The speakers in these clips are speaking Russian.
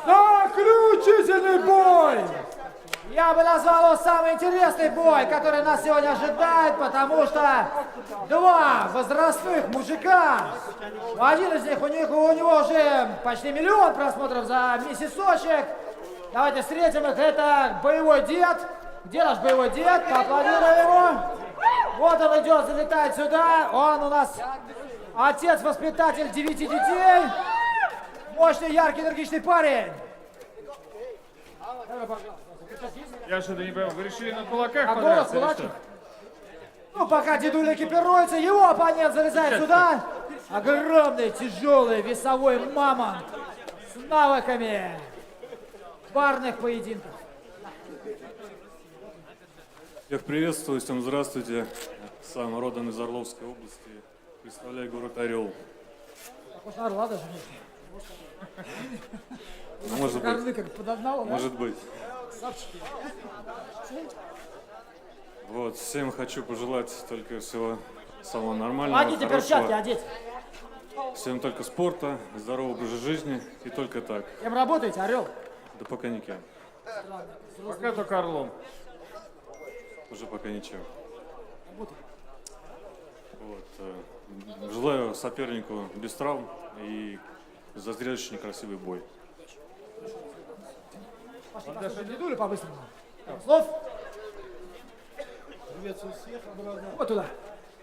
Заключительный бой! Я бы назвал его самый интересный бой, который нас сегодня ожидает, потому что два возрастных мужика, один из них, у него уже почти 1 миллион просмотров за месяцочек. Давайте встретим их, это боевой дед. Где наш боевой дед? Поаплодируем его. Вот он идет, залетает сюда, он у нас отец-воспитатель 9 детей. Мощный, яркий, энергичный парень. Я что-то не понял, вы решили на кулаках А подраться голос, или что? Ну, пока дедуля экипируется, его оппонент залезает сюда. Огромный, тяжелый, весовой мамонт с навыками парных поединков. Всех приветствую, всем здравствуйте. Сам родом из Орловской области. Представляю город Орел. Похож на орла даже. Может быть. Как под одного, да? Может быть. Вот, всем хочу пожелать только всего самого нормального, Помогите перчатки одеть. Всем только спорта, здорового образа жизни и только так. Кем работаете, Орел? Да пока никем. Пока только Орлом. Уже пока ничего. Вот, желаю сопернику без травм и зазрящий некрасивый бой. Пошли, послушаем дедулю по-быстрому. Слов? Приветствую всех, обратно. Вот туда.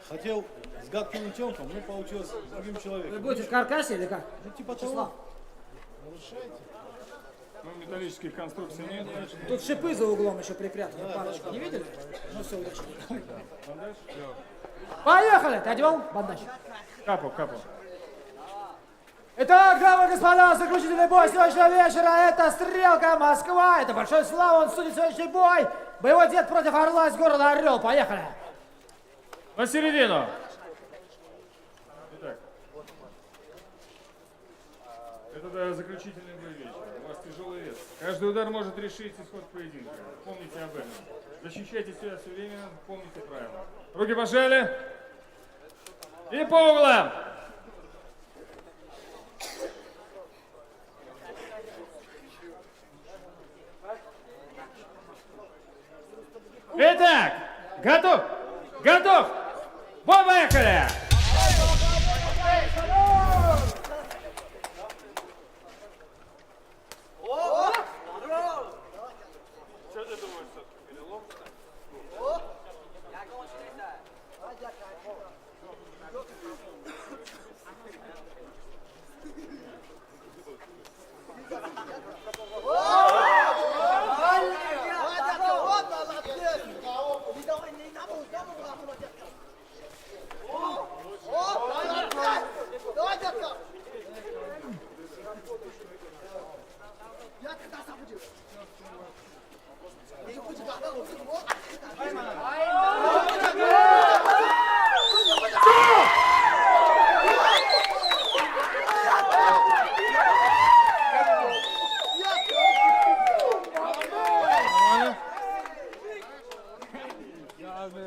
Хотел с гадким утенком, но получилось с другим Вы человеком. будете в каркасе или как? Ну, типа Числа. того. Нарушайте. Ну, металлических конструкций нет, значит. Тут шипы за углом еще припрятаны, парочка. Не видели? Ну все, удачи. Поехали! Ты одевал бандаж? Капу, капу. Итак, дамы и господа, заключительный бой сегодняшнего вечера. Это Стрелка Москва. Это Большой Слава, он судит сегодняшний бой. Боевой дед против Орла из города Орел. Поехали. На середину. Итак. Это да, заключительный бой вечера. У вас тяжелый вес. Каждый удар может решить исход поединка. Помните об этом. Защищайте себя все время, помните правила. Руки пожали. И по углам. Итак, готов? Готов? Поехали!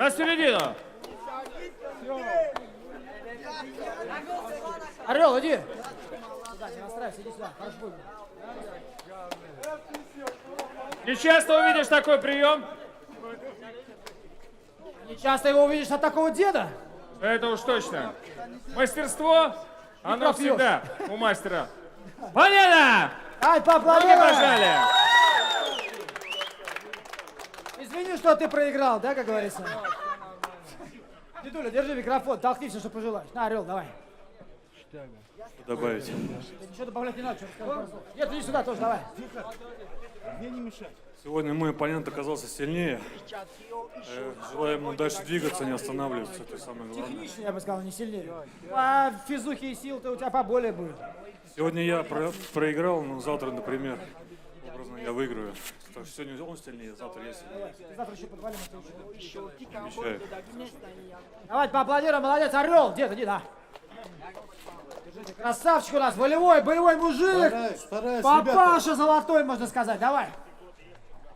На середину. Орел, иди. Сюда, не расстраивайся, иди сюда. Хорошо будет. Не часто увидишь такой прием. Не часто его увидишь от такого деда. Это уж точно. Мастерство, оно пропьешь. всегда у мастера. Победа! Ай, Руки поаплодируй. пожали. Извини, что ты проиграл, да, как говорится? Дедуля, держи микрофон, толкни все, что пожелаешь. На, Орел, давай. Что добавить? Ничего добавлять не надо, что рассказать пару слов. Нет, иди сюда тоже, давай. Мне не мешать. Сегодня мой оппонент оказался сильнее. Желаю ему дальше двигаться, не останавливаться. Это самое главное. Технично, я бы сказал, не сильнее. А физухи и сил-то у тебя поболее будет. Сегодня я проиграл, но завтра, например, образно я выиграю. Так что сегодня он сильнее, завтра я сильнее. Завтра еще подвалим. Обещаю. Давайте поаплодируем, молодец, Орел. Дед, иди, да. Держите, красавчик у нас, волевой, боевой мужик. Стараюсь, Папаша золотой, можно сказать. Давай.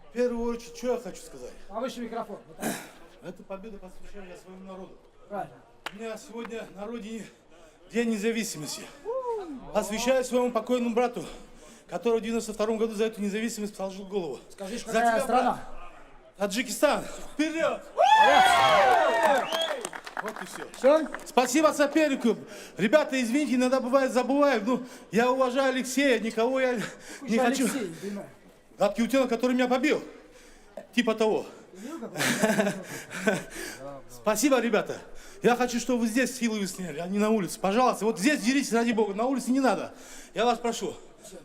В первую очередь, что я хочу сказать? Повыше микрофон. Вот так. Эту победу посвящаю я своему народу. Правильно. У меня сегодня на родине День независимости. Посвящаю своему покойному брату который в 92 году за эту независимость положил голову. Скажи, За какая тебя, страна? брат. Таджикистан. Вперед! Вот и все. Все? Спасибо сопернику. Ребята, извините, иногда бывает забываю. Ну, я уважаю Алексея, никого я не хочу. Гадкий утенок, который меня побил. Типа того. Спасибо, ребята. Я хочу, чтобы вы здесь силы сняли, а не на улице. Пожалуйста, вот здесь деритесь, ради бога. На улице не надо. Я вас прошу.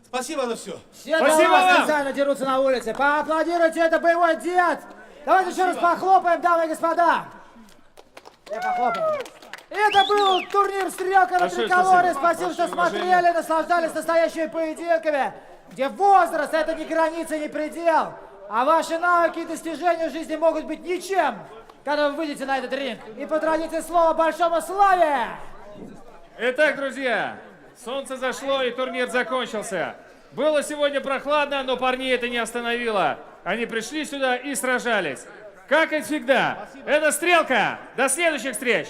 Спасибо за все. Все Спасибо для вас вам! специально дерутся на улице. Поаплодируйте, это боевой дед. Давайте еще раз похлопаем, дамы и господа. Все похлопаем. Это был турнир «Стрелка» на Большое Триколоре. спасибо. Спасибо, что Большое уважение. смотрели, наслаждались настоящими поединками, где возраст — это не граница, не предел. А ваши навыки и достижения в жизни могут быть ничем, когда вы выйдете на этот ринг. И по традиции слова большому славе! Итак, друзья, солнце зашло и турнир закончился. Было сегодня прохладно, но парней это не остановило. Они пришли сюда и сражались. Как и всегда, это «Стрелка». До следующих встреч!